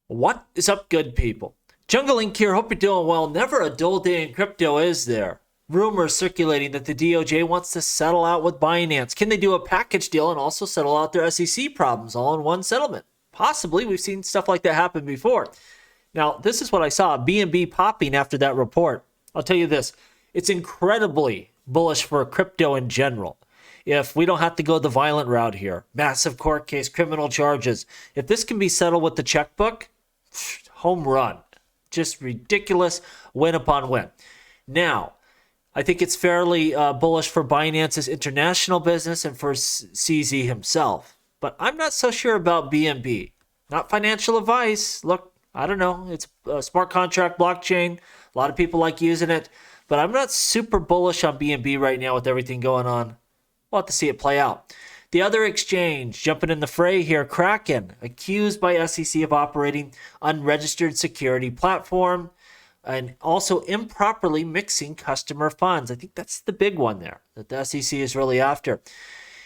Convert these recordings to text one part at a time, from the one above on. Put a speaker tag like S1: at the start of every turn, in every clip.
S1: What is up, good people? Jungle Inc. here. Hope you're doing well. Never a dull day in crypto, is there? Rumors circulating that the DOJ wants to settle out with Binance. Can they do a package deal and also settle out their SEC problems all in one settlement? Possibly. We've seen stuff like that happen before. Now, this is what I saw. BNB popping after that report. I'll tell you this. It's incredibly bullish for crypto in general. If we don't have to go the violent route here, massive court case, criminal charges, if this can be settled with the checkbook, home run. Just ridiculous win upon win. Now, I think it's fairly bullish for Binance's international business and for CZ himself. But I'm not so sure about BNB. Not financial advice. Look, I don't know. It's a smart contract blockchain. A lot of people like using it. But I'm not super bullish on BNB right now with everything going on. We'll have to see it play out. The other exchange, jumping in the fray here, Kraken, accused by SEC of operating unregistered security platform and also improperly mixing customer funds. I think that's the big one there that the SEC is really after.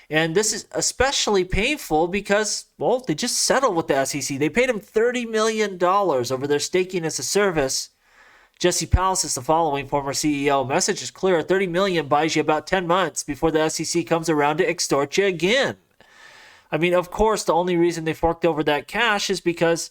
S1: And this is especially painful because, well, they just settled with the SEC. They paid him $30 million over their staking as a service. Jesse Powell says the following, former CEO, message is clear. $30 million buys you about 10 months before the SEC comes around to extort you again. I mean, of course, the only reason they forked over that cash is because,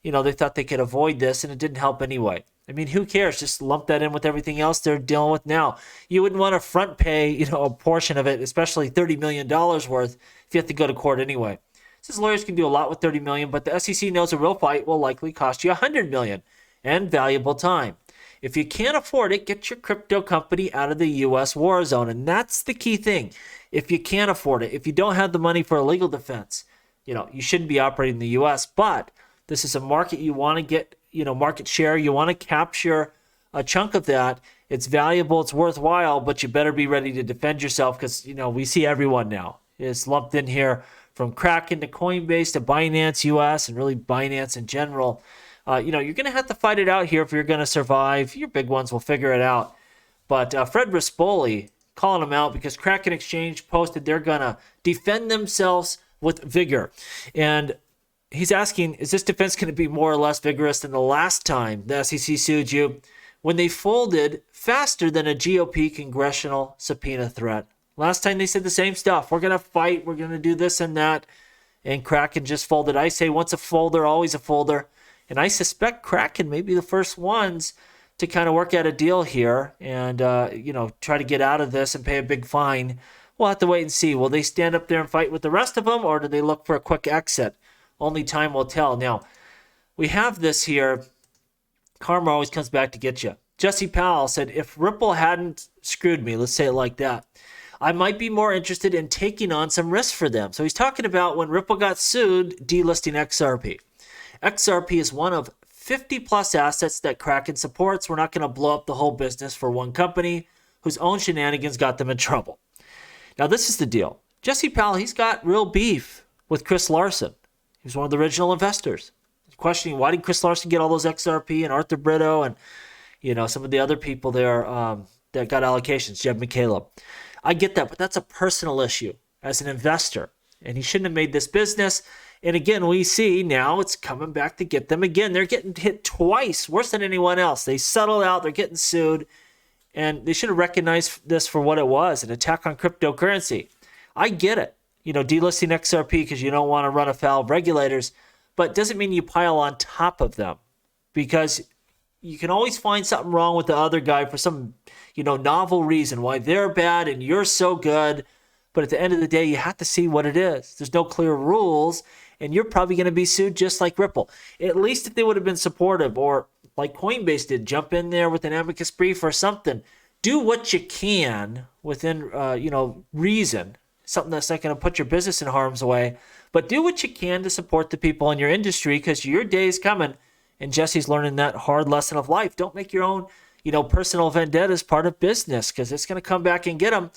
S1: they thought they could avoid this and it didn't help anyway. I mean, who cares? Just lump that in with everything else they're dealing with now. You wouldn't want to front pay, a portion of it, especially $30 million worth, if you have to go to court anyway. Says lawyers can do a lot with $30 million, but the SEC knows a real fight will likely cost you $100 million and valuable time. If you can't afford it, get your crypto company out of the U.S. war zone. And that's the key thing. If you can't afford it, if you don't have the money for a legal defense, you shouldn't be operating in the U.S. But this is a market you want to get, market share. You want to capture a chunk of that. It's valuable. It's worthwhile, but you better be ready to defend yourself because, we see everyone now is lumped in here from Kraken to Coinbase to Binance U.S. and really Binance in general. You're going to have to fight it out here if you're going to survive. Your big ones will figure it out. But Fred Rispoli calling them out because Kraken Exchange posted they're going to defend themselves with vigor. And he's asking, is this defense going to be more or less vigorous than the last time the SEC sued you when they folded faster than a GOP congressional subpoena threat? Last time they said the same stuff. We're going to fight. We're going to do this and that. And Kraken just folded. I say once a folder, always a folder. And I suspect Kraken may be the first ones to kind of work out a deal here and, try to get out of this and pay a big fine. We'll have to wait and see. Will they stand up there and fight with the rest of them, or do they look for a quick exit? Only time will tell. Now, we have this here. Karma always comes back to get you. Jesse Powell said, if Ripple hadn't screwed me, let's say it like that, I might be more interested in taking on some risk for them. So he's talking about when Ripple got sued, delisting XRP. XRP is one of 50 plus assets that Kraken supports. We're not going to blow up the whole business for one company whose own shenanigans got them in trouble. Now, this is the deal. Jesse Powell, he's got real beef with Chris Larsen. He was one of the original investors. He's questioning why did Chris Larsen get all those XRP and Arthur Brito and, some of the other people there that got allocations, Jeb McCaleb. I get that, but that's a personal issue as an investor. And he shouldn't have made this business. And again, we see now it's coming back to get them again. They're getting hit twice, worse than anyone else. They settled out. They're getting sued. And they should have recognized this for what it was, an attack on cryptocurrency. I get it. Delisting XRP because you don't want to run afoul of regulators. But it doesn't mean you pile on top of them. Because you can always find something wrong with the other guy for some, novel reason why they're bad and you're so good. But at the end of the day, you have to see what it is. There's no clear rules, and you're probably going to be sued just like Ripple. At least if they would have been supportive, or like Coinbase did, jump in there with an amicus brief or something. Do what you can within, reason. Something that's not going to put your business in harm's way. But do what you can to support the people in your industry because your day is coming. And Jesse's learning that hard lesson of life. Don't make your own, personal vendettas part of business because it's going to come back and get them.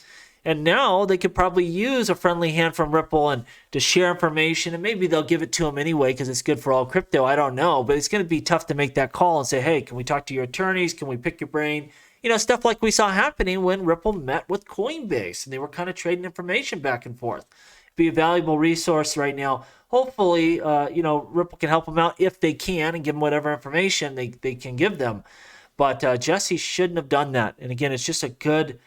S1: And now they could probably use a friendly hand from Ripple and to share information. And maybe they'll give it to them anyway because it's good for all crypto. I don't know. But it's going to be tough to make that call and say, hey, can we talk to your attorneys? Can we pick your brain? Stuff like we saw happening when Ripple met with Coinbase. And they were kind of trading information back and forth. Be a valuable resource right now hopefully, Ripple can help them out if they can and give them whatever information they can give them. But Jesse shouldn't have done that. And again, it's just a good,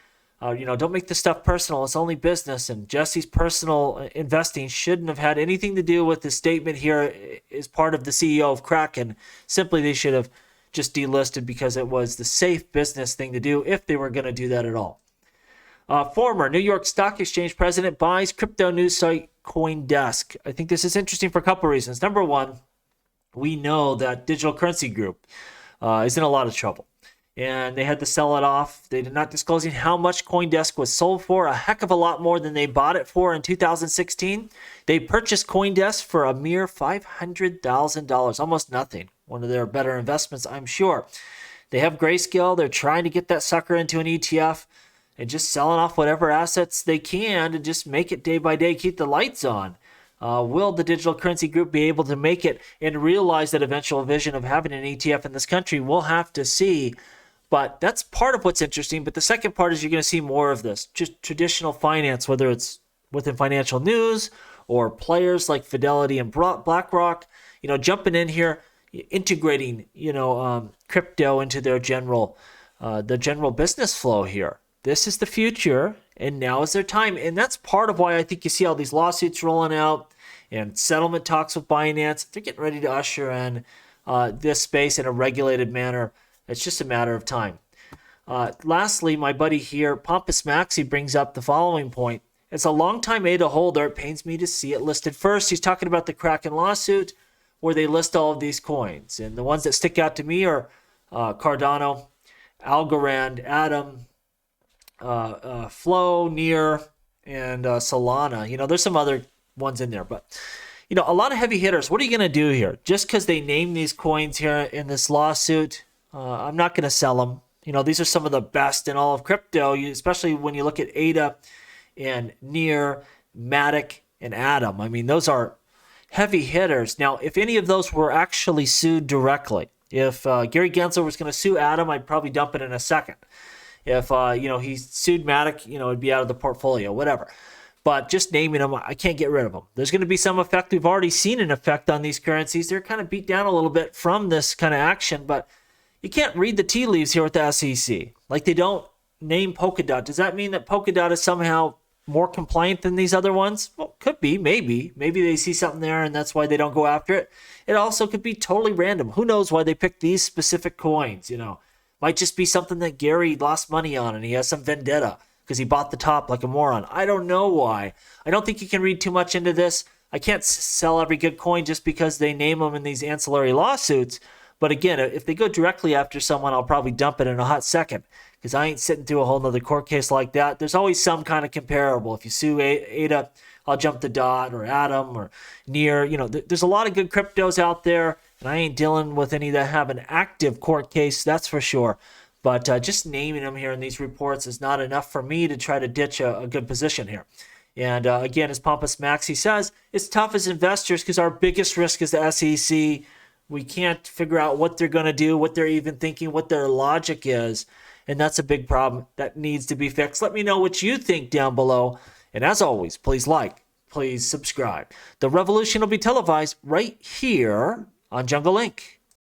S1: don't make this stuff personal. It's only business. And Jesse's personal investing shouldn't have had anything to do with the statement here as part of the CEO of Kraken. Simply, they should have just delisted because it was the safe business thing to do if they were going to do that at all. Former New York Stock Exchange president buys crypto news site CoinDesk. I think this is interesting for a couple of reasons. Number one, we know that Digital Currency Group is in a lot of trouble. And they had to sell it off. They did not disclosing how much CoinDesk was sold for, a heck of a lot more than they bought it for in 2016. They purchased CoinDesk for a mere $500,000, almost nothing. One of their better investments, I'm sure. They have Grayscale. They're trying to get that sucker into an ETF and just selling off whatever assets they can to just make it day by day, keep the lights on. Will the Digital Currency Group be able to make it and realize that eventual vision of having an ETF in this country? We'll have to see. But that's part of what's interesting. But the second part is you're going to see more of this. Just traditional finance, whether it's within financial news or players like Fidelity and BlackRock, jumping in here, integrating, crypto into their general business flow here. This is the future, and now is their time. And that's part of why I think you see all these lawsuits rolling out and settlement talks with Binance. They're getting ready to usher in this space in a regulated manner. It's just a matter of time. Lastly, my buddy here, Pompous Maxi, brings up the following point. As a longtime ADA holder, it pains me to see it listed first. He's talking about the Kraken lawsuit where they list all of these coins. And the ones that stick out to me are Cardano, Algorand, Atom, Flow, Near, and Solana. There's some other ones in there, but a lot of heavy hitters. What are you going to do here? Just because they name these coins here in this lawsuit, I'm not going to sell them. These are some of the best in all of crypto, especially when you look at ADA and Near, Matic, and Atom. I mean, those are heavy hitters. Now, if any of those were actually sued directly, if Gary Gensler was going to sue Atom, I'd probably dump it in a second. If, he sued Matic, it'd be out of the portfolio, whatever. But just naming them, I can't get rid of them. There's going to be some effect. We've already seen an effect on these currencies. They're kind of beat down a little bit from this kind of action, but you can't read the tea leaves here with the SEC. Like they don't name Polkadot. Does that mean that Polkadot is somehow more compliant than these other ones? Well, could be, maybe. Maybe they see something there and that's why they don't go after it. It also could be totally random. Who knows why they picked these specific coins, Might just be something that Gary lost money on and he has some vendetta because he bought the top like a moron. I don't know why. I don't think you can read too much into this. I can't sell every good coin just because they name them in these ancillary lawsuits. But again, if they go directly after someone, I'll probably dump it in a hot second because I ain't sitting through a whole nother court case like that. There's always some kind of comparable. If you sue ADA, I'll jump the Dot or Atom or Near. There's a lot of good cryptos out there, and I ain't dealing with any that have an active court case, that's for sure. But just naming them here in these reports is not enough for me to try to ditch a good position here. And again, as Pompous Maxi says, it's tough as investors because our biggest risk is the SEC. We can't figure out what they're going to do, what they're even thinking, what their logic is. And that's a big problem that needs to be fixed. Let me know what you think down below. And as always, please like, please subscribe. The revolution will be televised right here on Jungle Link.